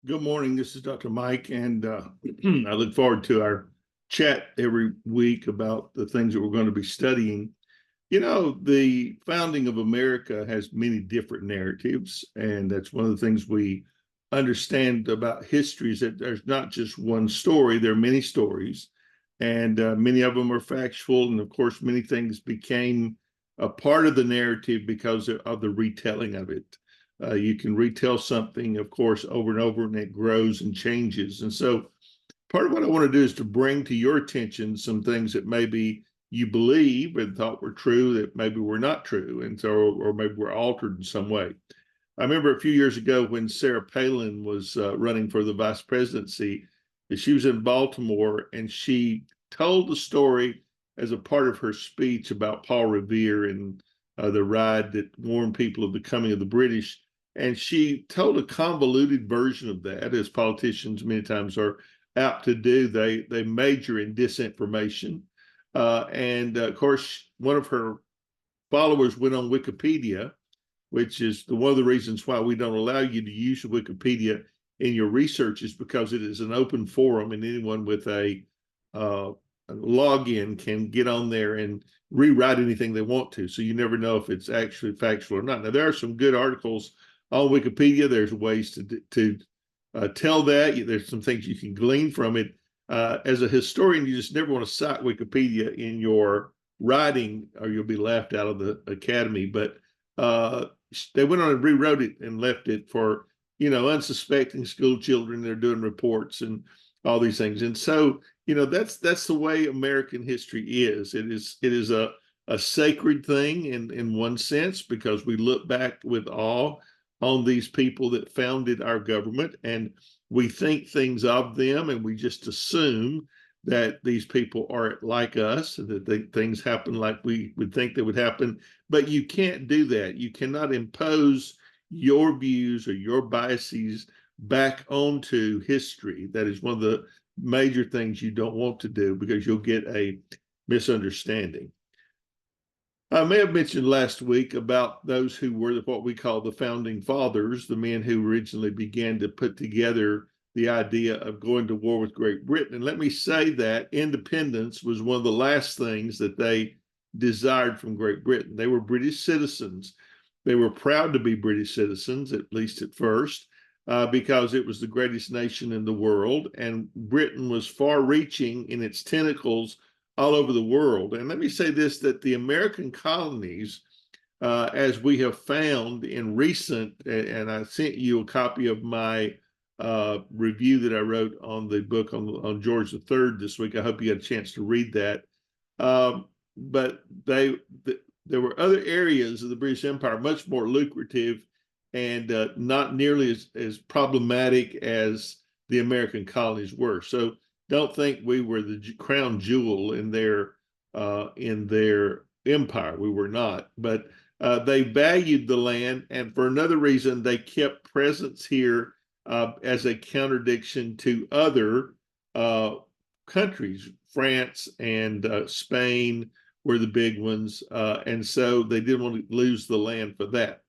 Good morning. This is Dr. Mike, and I look forward to our chat every week about the things that we're going to be studying. You know, the founding of America has many different narratives, and that's one of the things we understand about history is that there's not just one story, there are many stories, and many of them are factual. And of course, many things became a part of the narrative because of the retelling of it. You can retell something, of course, over and over, and it grows and changes. And so, part of what I want to do is to bring to your attention some things that maybe you believe and thought were true that maybe were not true, and so or maybe were altered in some way. I remember a few years ago when Sarah Palin was running for the vice presidency. She was in Baltimore, and she told the story as a part of her speech about Paul Revere and the ride that warned people of the coming of the British. And she told a convoluted version of that, as politicians many times are apt to do. They major in disinformation, and of course, one of her followers went on Wikipedia, which is one of the reasons why we don't allow you to use Wikipedia in your research, is because it is an open forum, and anyone with a login can get on there and rewrite anything they want to. So you never know if it's actually factual or not. Now, there are some good articles on Wikipedia. There's ways to tell that. There's some things you can glean from it. As a historian, you just never want to cite Wikipedia in your writing, or you'll be laughed out of the academy. But they went on and rewrote it and left it for unsuspecting school children. They're doing reports and all these things, and so that's the way American history is. It is a sacred thing in one sense, because we look back with awe on these people that founded our government, and we think things of them, and we just assume that these people are like us, that things happen like we would think they would happen. But you can't do that. You cannot impose your views or your biases back onto history. That is one of the major things you don't want to do, because you'll get a misunderstanding. I may have mentioned last week about those who were what we call the founding fathers, the men who originally began to put together the idea of going to war with Great Britain. And let me say that independence was one of the last things that they desired from Great Britain. They were British citizens. They were proud to be British citizens, at least at first, because it was the greatest nation in the world. And Britain was far reaching in its tentacles all over the world. And let me say this, that the American colonies, as we have found in recent, and I sent you a copy of my review that I wrote on the book on George III this week. I hope you had a chance to read that. But there were other areas of the British Empire much more lucrative and not nearly as problematic as the American colonies were. So don't think we were the crown jewel in their empire. We were not, but they valued the land, and for another reason, they kept presence here as a contradiction to other countries. France and Spain were the big ones, and so they didn't want to lose the land for that.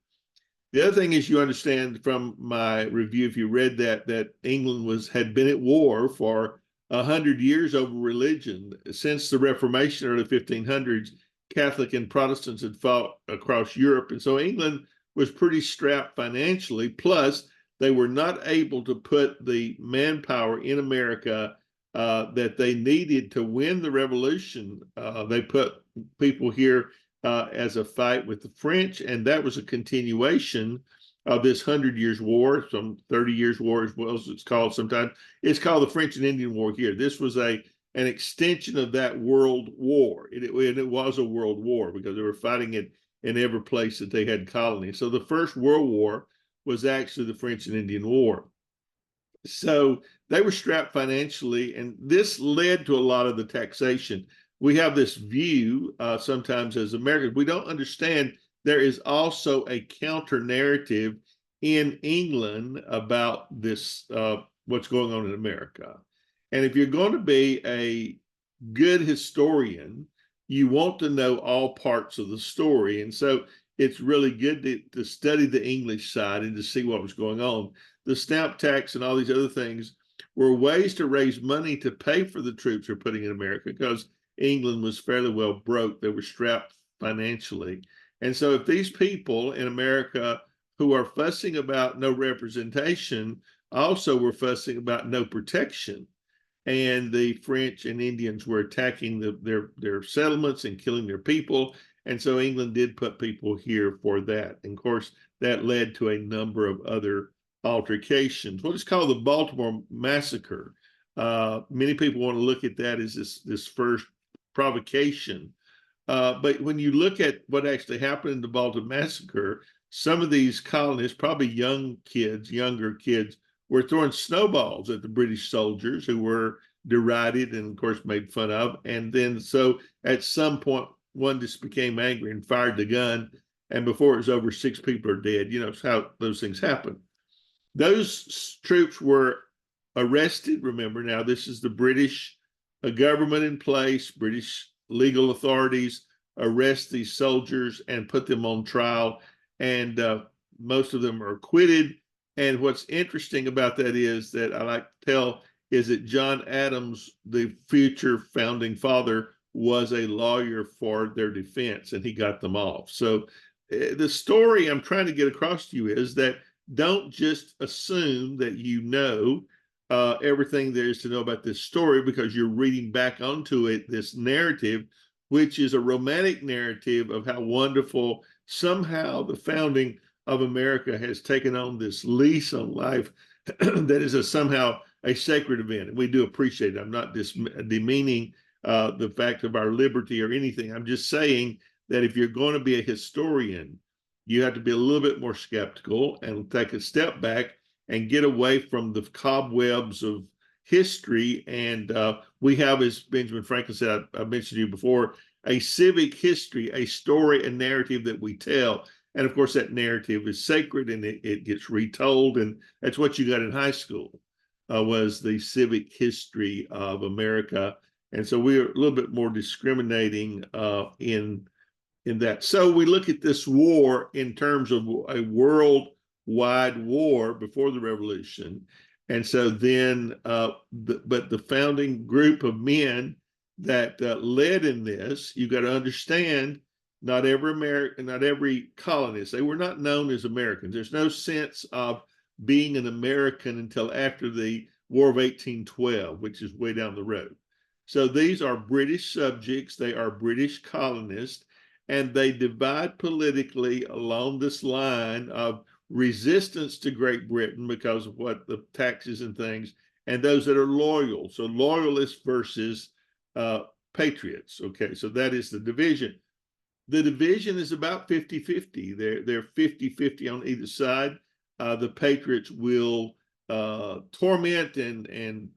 The other thing is, you understand from my review, if you read that England had been at war for 100 years over religion. Since the Reformation, early 1500s, Catholic and Protestants had fought across Europe. And so England was pretty strapped financially. Plus, they were not able to put the manpower in America that they needed to win the revolution. They put people here as a fight with the French, and that was a continuation of this 100 Years' War, some 30 Years' War as well as it's called sometimes. It's called the French and Indian War here. This was an extension of that world war. It was a world war because they were fighting it in every place that they had colonies. So the First World War was actually the French and Indian War. So they were strapped financially, and this led to a lot of the taxation. We have this view sometimes as Americans, we don't understand there is also a counter narrative in England about this, what's going on in America. And if you're going to be a good historian, you want to know all parts of the story. And so it's really good to study the English side and to see what was going on. The stamp tax and all these other things were ways to raise money to pay for the troops we're putting in America, because England was fairly well broke. They were strapped financially. And so if these people in America who are fussing about no representation also were fussing about no protection, and the French and Indians were attacking their settlements and killing their people. And so England did put people here for that. And of course, that led to a number of other altercations. What is called the Baltimore Massacre. Many people want to look at that as this first provocation. But when you look at what actually happened in the Baltimore Massacre, some of these colonists, probably younger kids, were throwing snowballs at the British soldiers, who were derided and, of course, made fun of. And then so at some point, one just became angry and fired the gun. And before it was over, 6 people are dead. You know how those things happen. Those troops were arrested. Remember, now this is the British government in place. British legal authorities arrest these soldiers and put them on trial. And most of them are acquitted. And what's interesting about that is that I like to tell is that John Adams, the future founding father, was a lawyer for their defense, and he got them off. So the story I'm trying to get across to you is that don't just assume that you know everything there is to know about this story because you're reading back onto it, this narrative, which is a romantic narrative of how wonderful somehow the founding of America has taken on this lease on life that is somehow a sacred event. And we do appreciate it. I'm not demeaning the fact of our liberty or anything. I'm just saying that if you're going to be a historian, you have to be a little bit more skeptical and take a step back and get away from the cobwebs of history. And we have, as Benjamin Franklin said, I mentioned to you before, a civic history, a story, a narrative that we tell. And of course, that narrative is sacred, and it gets retold. And that's what you got in high school, was the civic history of America. And so we're a little bit more discriminating in that. So we look at this war in terms of a worldwide war before the Revolution. And so then, but the founding group of men that led in this, you got to understand, not every colonist, they were not known as Americans. There's no sense of being an American until after the War of 1812, which is way down the road. So these are British subjects, they are British colonists, and they divide politically along this line of resistance to Great Britain because of what the taxes and things, and those that are loyal. So loyalists versus patriots. Okay, so that is the division. The division is about 50-50. They're 50-50 on either side. The patriots will torment and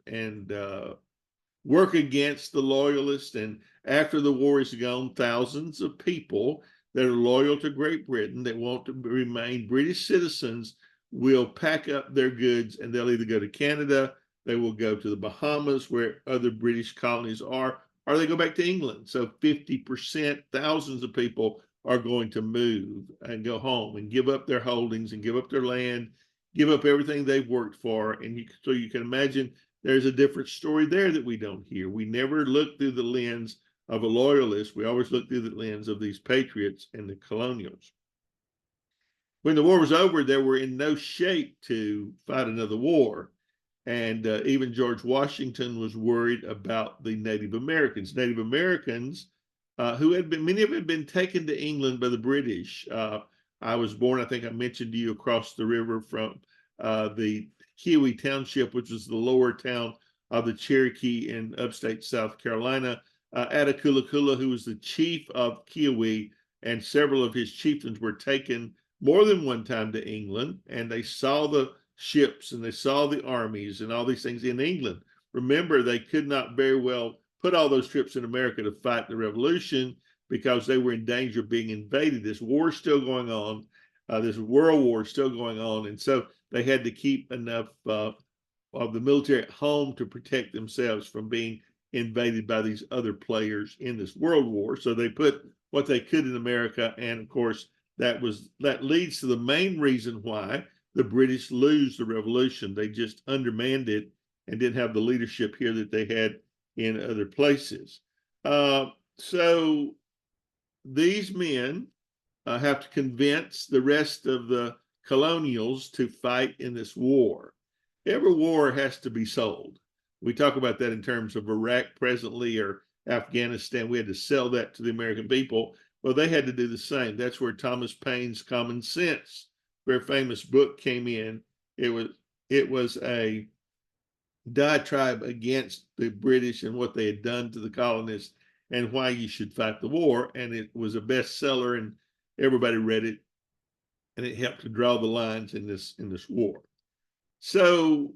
work against the loyalists. And after the war is gone, thousands of people that are loyal to Great Britain, that want to remain British citizens, will pack up their goods, and they'll either go to Canada, they will go to the Bahamas, where other British colonies are, or they go back to England. So 50%, thousands of people are going to move and go home and give up their holdings and give up their land, give up everything they've worked for. And so you can imagine there's a different story there that we don't hear. We never look through the lens of a loyalist. We always look through the lens of these patriots and the colonials. When the war was over, they were in no shape to fight another war. And even George Washington was worried about the Native Americans. Native Americans, who had been, many of them had been taken to England by the British. I was born, I think I mentioned to you, across the river from the Kiwi Township, which was the lower town of the Cherokee in upstate South Carolina. Attakulla, who was the chief of Kiwi, and several of his chieftains were taken more than one time to England, and they saw the ships and they saw the armies and all these things in England. Remember, they could not very well put all those troops in America to fight the revolution because they were in danger of being invaded. This war is still going on. This world war is still going on. And so they had to keep enough of the military at home to protect themselves from being invaded by these other players in this world war. So they put what they could in America. And of course, that leads to the main reason why the British lose the revolution. They just undermanned it and didn't have the leadership here that they had in other places. So these men have to convince the rest of the colonials to fight in this war. Every war has to be sold. We talk about that in terms of Iraq presently or Afghanistan. We had to sell that to the American people. Well, they had to do the same. That's where Thomas Paine's Common Sense, very famous book, came in. It was a diatribe against the British and what they had done to the colonists and why you should fight the war. And it was a bestseller, and everybody read it, and it helped to draw the lines in this war. So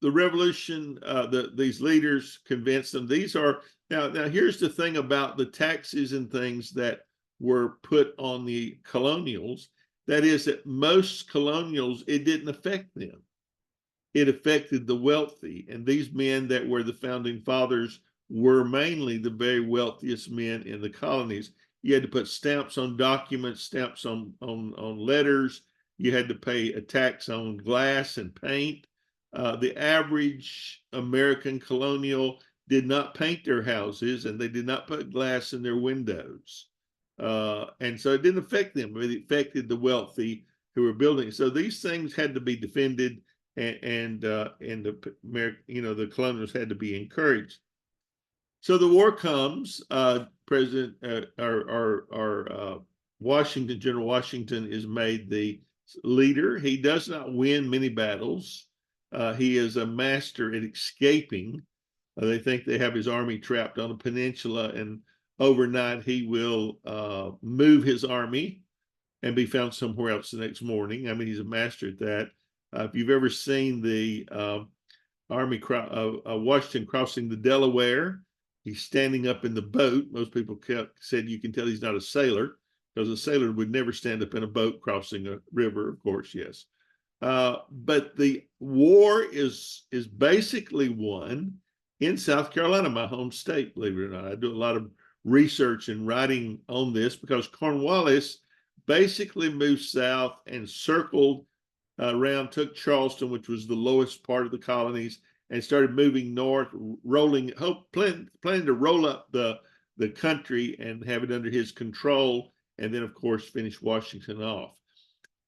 the revolution, these leaders convinced them. These are now. Here's the thing about the taxes and things that were put on the colonials. That is that most colonials, it didn't affect them. It affected the wealthy, and these men that were the founding fathers were mainly the very wealthiest men in the colonies. You had to put stamps on documents, stamps on letters. You had to pay a tax on glass and paint. The average American colonial did not paint their houses, and they did not put glass in their windows. And so it didn't affect them, but it affected the wealthy who were building. So these things had to be defended, and the colonials had to be encouraged. So the war comes. President Washington, General Washington, is made the leader. He does not win many battles. He is a master at escaping. They think they have his army trapped on a peninsula, and overnight he will move his army and be found somewhere else the next morning. I mean, he's a master at that. If you've ever seen the army Washington crossing the Delaware, he's standing up in the boat. Most people said you can tell he's not a sailor, because a sailor would never stand up in a boat crossing a river, of course, yes. But the war is basically won in South Carolina, my home state, believe it or not. I do a lot of research and writing on this because Cornwallis basically moved south and circled around, took Charleston, which was the lowest part of the colonies, and started moving north, planning to roll up the country and have it under his control, and then, of course, finish Washington off.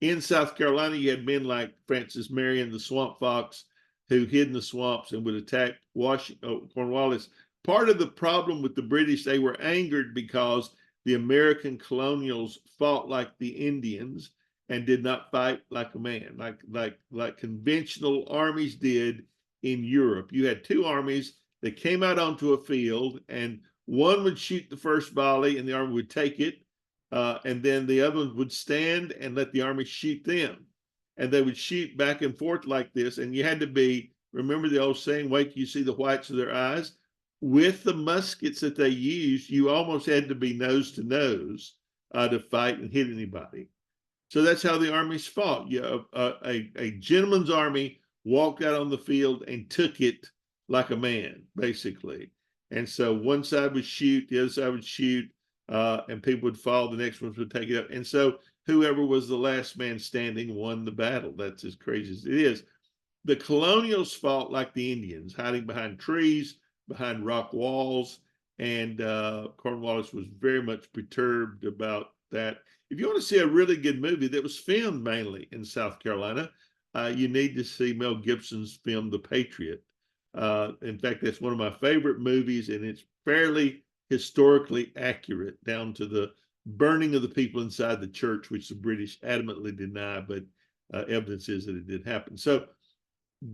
In South Carolina, you had men like Francis Marion, the Swamp Fox, who hid in the swamps and would attack Cornwallis. Part of the problem with the British, they were angered because the American colonials fought like the Indians and did not fight like a man, like conventional armies did in Europe. You had two armies that came out onto a field, and one would shoot the first volley and the army would take it, and then the other one would stand and let the army shoot them. And they would shoot back and forth like this, and you had to remember the old saying, wait till you see the whites of their eyes? With the muskets that they used, you almost had to be nose to nose to fight and hit anybody. So that's how the armies fought. A gentleman's army walked out on the field and took it like a man, basically. And so one side would shoot, the other side would shoot, and people would fall, the next ones would take it up. And so whoever was the last man standing won the battle. That's as crazy as it is. The colonials fought like the Indians, hiding behind trees, behind rock walls, and Cornwallis was very much perturbed about that. If you want to see a really good movie that was filmed mainly in South Carolina, you need to see Mel Gibson's film, The Patriot. In fact, that's one of my favorite movies, and it's fairly historically accurate down to the burning of the people inside the church, which the British adamantly deny, but evidence is that it did happen. So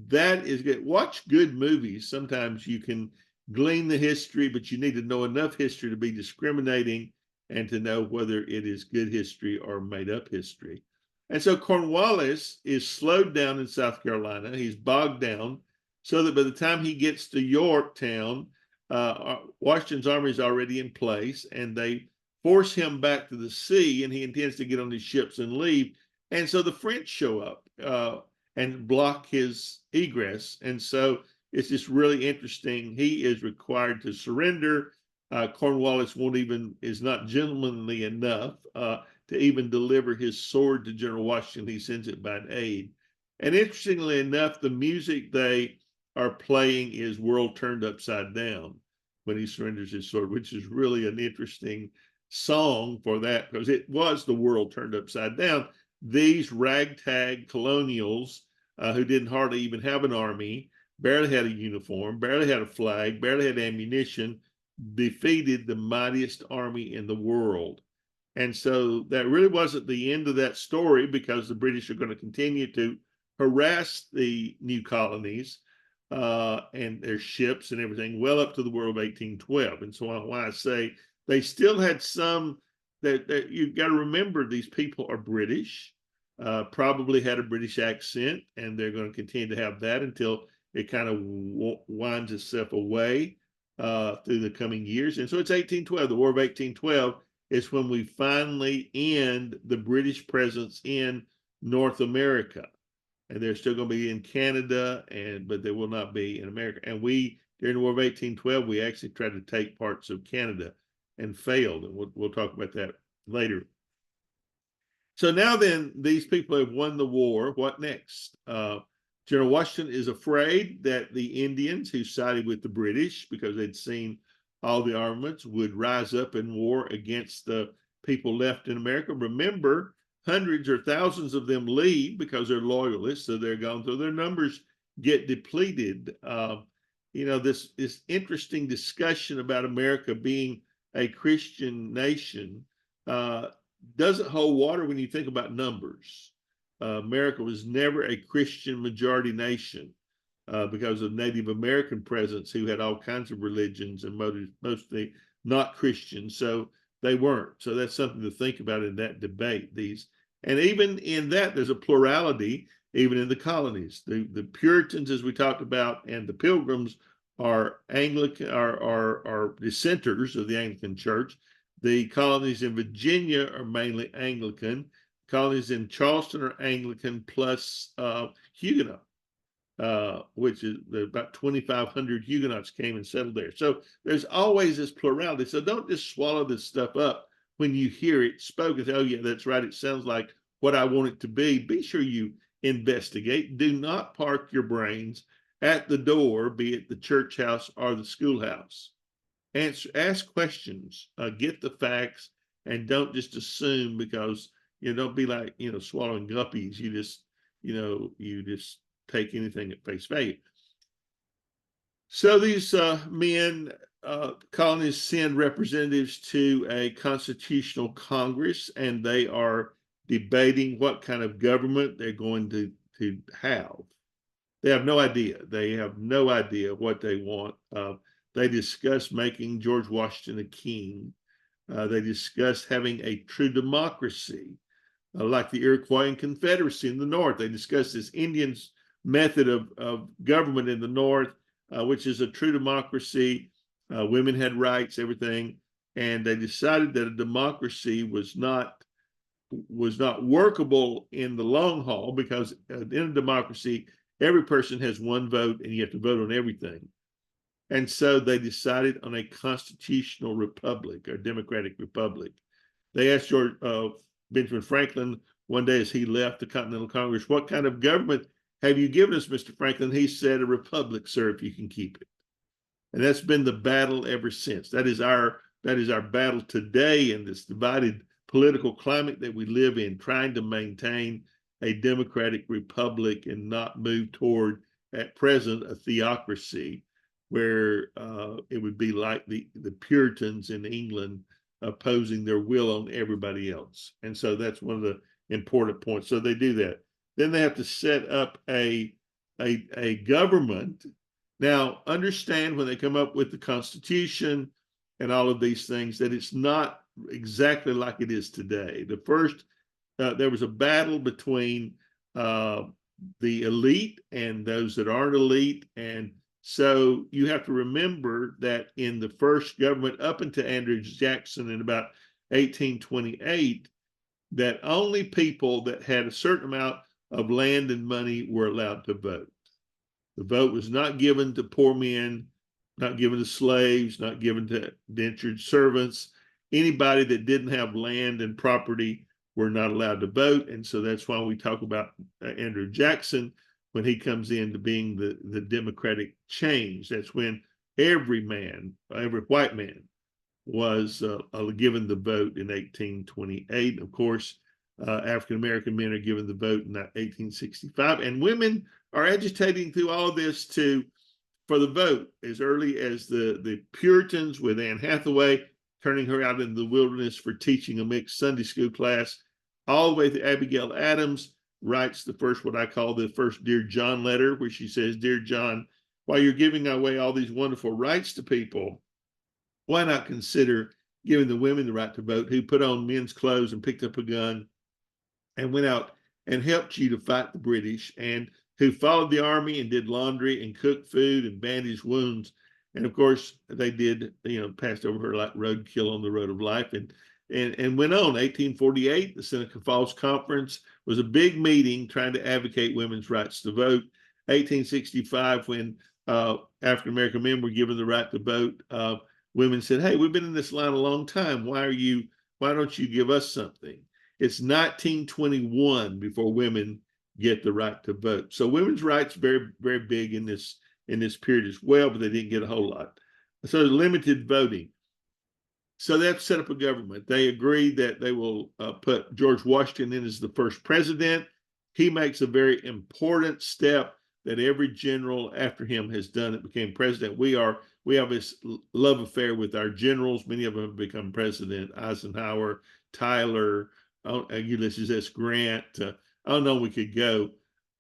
that is good. Watch good movies. Sometimes you can glean the history, but you need to know enough history to be discriminating and to know whether it is good history or made up history. And so Cornwallis is slowed down in South Carolina. He's bogged down so that by the time he gets to Yorktown, Washington's army is already in place, and they force him back to the sea, and he intends to get on his ships and leave. And so the French show up and block his egress. And so it's just really interesting. He is required to surrender. Cornwallis is not gentlemanly enough. to even deliver his sword to General Washington. He sends it by an aide. And interestingly enough, the music they are playing is World Turned Upside Down when he surrenders his sword, which is really an interesting song for that, because it was the world turned upside down. These ragtag colonials who didn't hardly even have an army, barely had a uniform, barely had a flag, barely had ammunition, defeated the mightiest army in the world. And so that really wasn't the end of that story, because the British are going to continue to harass the new colonies and their ships and everything well up to the War of 1812. And so why I say they still had some that you've got to remember, these people are British, probably had a British accent, and they're going to continue to have that until it kind of winds itself away through the coming years. And so it's 1812, the War of 1812 is when we finally end the British presence in North America. And they're still going to be in Canada, but they will not be in America. And we, during the War of 1812, we actually tried to take parts of Canada and failed. And we'll talk about that later. So now then, these people have won the war. What next? General Washington is afraid that the Indians who sided with the British, because they'd seen all the armaments, would rise up in war against the people left in America. Remember, hundreds or thousands of them leave because they're loyalists, so they're gone. So their numbers get depleted. This interesting discussion about America being a Christian nation doesn't hold water when you think about numbers. America was never a Christian majority nation because of Native American presence, who had all kinds of religions and mostly not Christian. So they weren't. So that's something to think about in that debate. And even in that, there's a plurality, even in the colonies. The Puritans, as we talked about, and the Pilgrims are Anglican, are dissenters of the Anglican Church. The colonies in Virginia are mainly Anglican. Colonies in Charleston are Anglican plus Huguenot, which is about 2,500 Huguenots came and settled there. So there's always this plurality. So don't just swallow this stuff up when you hear it spoken. Oh, yeah, that's right. It sounds like what I want it to be. Be sure you investigate. Do not park your brains at the door, be it the church house or the schoolhouse. Ask questions, get the facts, and don't just assume, because don't be like swallowing guppies. You just take anything at face value. So these colonists send representatives to a constitutional Congress, and they are debating what kind of government they're going to have. They have no idea. They have no idea what they want. They discuss making George Washington a king. They discuss having a true democracy, like the Iroquois Confederacy in the North. They discuss this Indians method of government in the North, which is a true democracy. Women had rights, everything. And they decided that a democracy was not workable in the long haul, because in a democracy, every person has one vote and you have to vote on everything. And so they decided on a constitutional republic, or democratic republic. They asked Benjamin Franklin one day as he left the Continental Congress, "What kind of government have you given us, Mr. Franklin?" He said, "A republic, sir, if you can keep it." And that's been the battle ever since. That is our battle today in this divided political climate that we live in, trying to maintain a democratic republic and not move toward, at present, a theocracy, where it would be like the Puritans in England opposing their will on everybody else. And so that's one of the important points. So they do that. Then they have to set up a government. Now, understand, when they come up with the Constitution and all of these things, that it's not exactly like it is today. The first, there was a battle between the elite and those that aren't elite. And so you have to remember that in the first government up until Andrew Jackson in about 1828, that only people that had a certain amount of land and money were allowed to vote. The vote was not given to poor men, not given to slaves, not given to indentured servants. Anybody that didn't have land and property were not allowed to vote. And so that's why we talk about Andrew Jackson when he comes into being the democratic change. That's when every white man was given the vote in 1828. Of course, African American men are given the vote in 1865, and women are agitating through all of this for the vote as early as the Puritans with Anne Hathaway turning her out in the wilderness for teaching a mixed Sunday school class, all the way to Abigail Adams writes the first, what I call the first Dear John letter, where she says, Dear John, while you're giving away all these wonderful rights to people, why not consider giving the women the right to vote who put on men's clothes and picked up a gun and went out and helped you to fight the British, and who followed the army and did laundry and cooked food and bandaged wounds. And of course, they did, passed over her like roadkill on the road of life, and went on. 1848, the Seneca Falls Conference was a big meeting trying to advocate women's rights to vote. 1865, when African American men were given the right to vote, women said, "Hey, we've been in this line a long time. Why don't you give us something?" It's 1921 before women get the right to vote. So women's rights very, very big in this period as well, but they didn't get a whole lot. So limited voting. So they've set up a government. They agreed that they will put George Washington in as the first president. He makes a very important step that every general after him has done that became president. We have this love affair with our generals. Many of them have become president. Eisenhower, Tyler, Ulysses S. Grant. I don't know, we could go.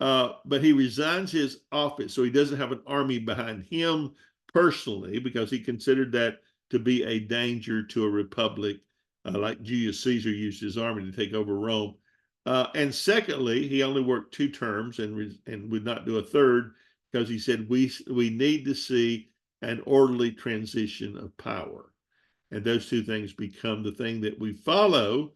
But he resigns his office, so he doesn't have an army behind him personally, because he considered that to be a danger to a republic, like Julius Caesar used his army to take over Rome. And secondly, he only worked 2 terms and would not do a third, because he said we need to see an orderly transition of power. And those 2 things become the thing that we follow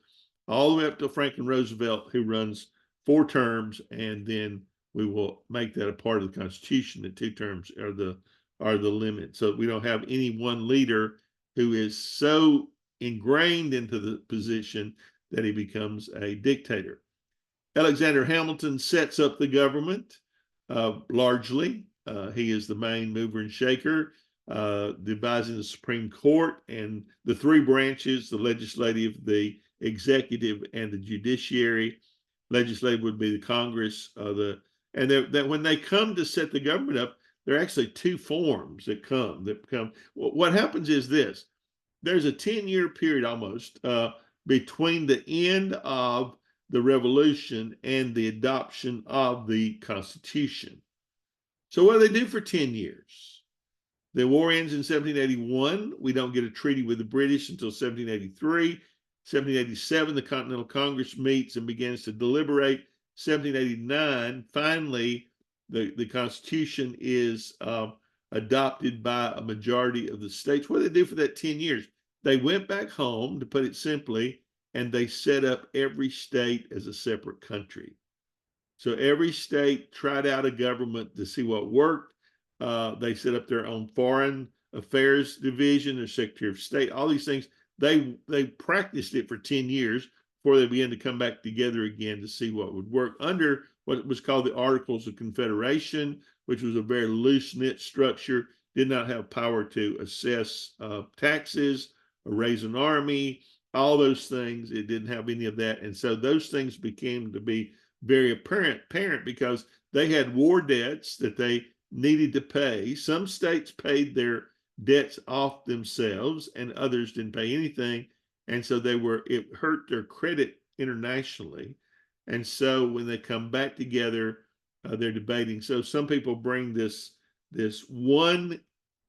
all the way up to Franklin Roosevelt, who runs 4 terms, and then we will make that a part of the Constitution that 2 terms are the limit. So we don't have any one leader who is so ingrained into the position that he becomes a dictator. Alexander Hamilton sets up the government largely. He is the main mover and shaker, devising the Supreme Court and the 3 branches, the legislative, the executive, and the judiciary. Legislative would be the Congress, that when they come to set the government up, there are actually 2 forms that come. What happens is this: there's a 10-year period almost between the end of the Revolution and the adoption of the Constitution. So what do they do for 10 years? The war ends in 1781. We don't get a treaty with the British until 1783. 1787, the Continental Congress meets and begins to deliberate. 1789, finally, the Constitution is adopted by a majority of the states. What did they do for that 10 years? They went back home, to put it simply, and they set up every state as a separate country. So every state tried out a government to see what worked. They set up their own foreign affairs division, their Secretary of State, all these things. They practiced it for 10 years before they began to come back together again to see what would work under what was called the Articles of Confederation, which was a very loose-knit structure, did not have power to assess taxes or raise an army, all those things. It didn't have any of that. And so those things became to be very apparent because they had war debts that they needed to pay. Some states paid their debts off themselves and others didn't pay anything. And so it hurt their credit internationally. And so when they come back together, they're debating. So some people bring this one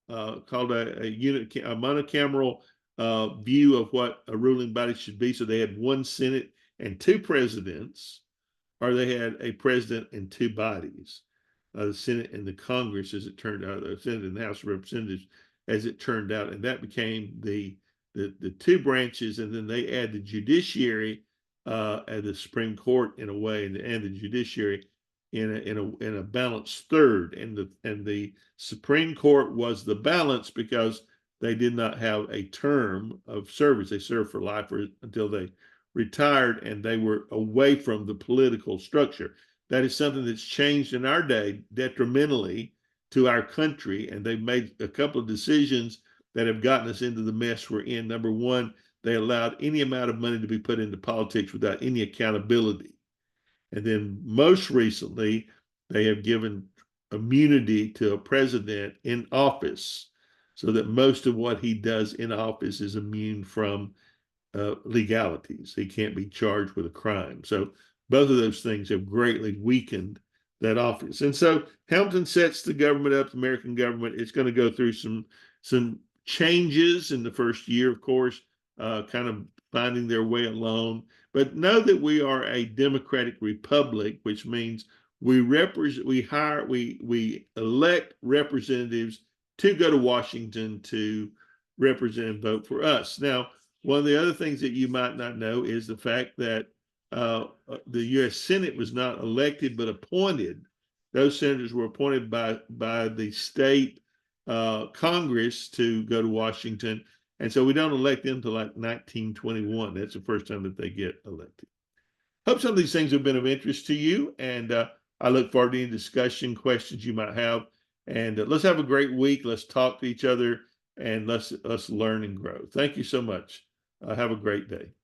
called a monocameral view of what a ruling body should be. So they had 1 Senate and 2 presidents, or they had a president and 2 bodies, the Senate and the Congress, as it turned out, the Senate and the House of Representatives, as it turned out. And that became the 2 branches. And then they add the judiciary and the Supreme Court in a way, and the judiciary in a balanced third. And the Supreme Court was the balance because they did not have a term of service. They served for life until they retired and they were away from the political structure. That is something that's changed in our day detrimentally to our country. And they've made a couple of decisions that have gotten us into the mess we're in. Number one, they allowed any amount of money to be put into politics without any accountability. And then most recently, they have given immunity to a president in office so that most of what he does in office is immune from legalities. He can't be charged with a crime. So both of those things have greatly weakened that office. And so Hamilton sets the government up, the American government. It's going to go through some changes in the first year, of course, kind of finding their way alone. But know that we are a democratic republic, which means we elect representatives to go to Washington to represent and vote for us. Now, one of the other things that you might not know is the fact that the U.S. Senate was not elected but appointed. Those senators were appointed by the state Congress to go to Washington. And so we don't elect them until like 1921. That's the first time that they get elected. Hope some of these things have been of interest to you. And I look forward to any discussion, questions you might have. And let's have a great week. Let's talk to each other and let's learn and grow. Thank you so much. Have a great day.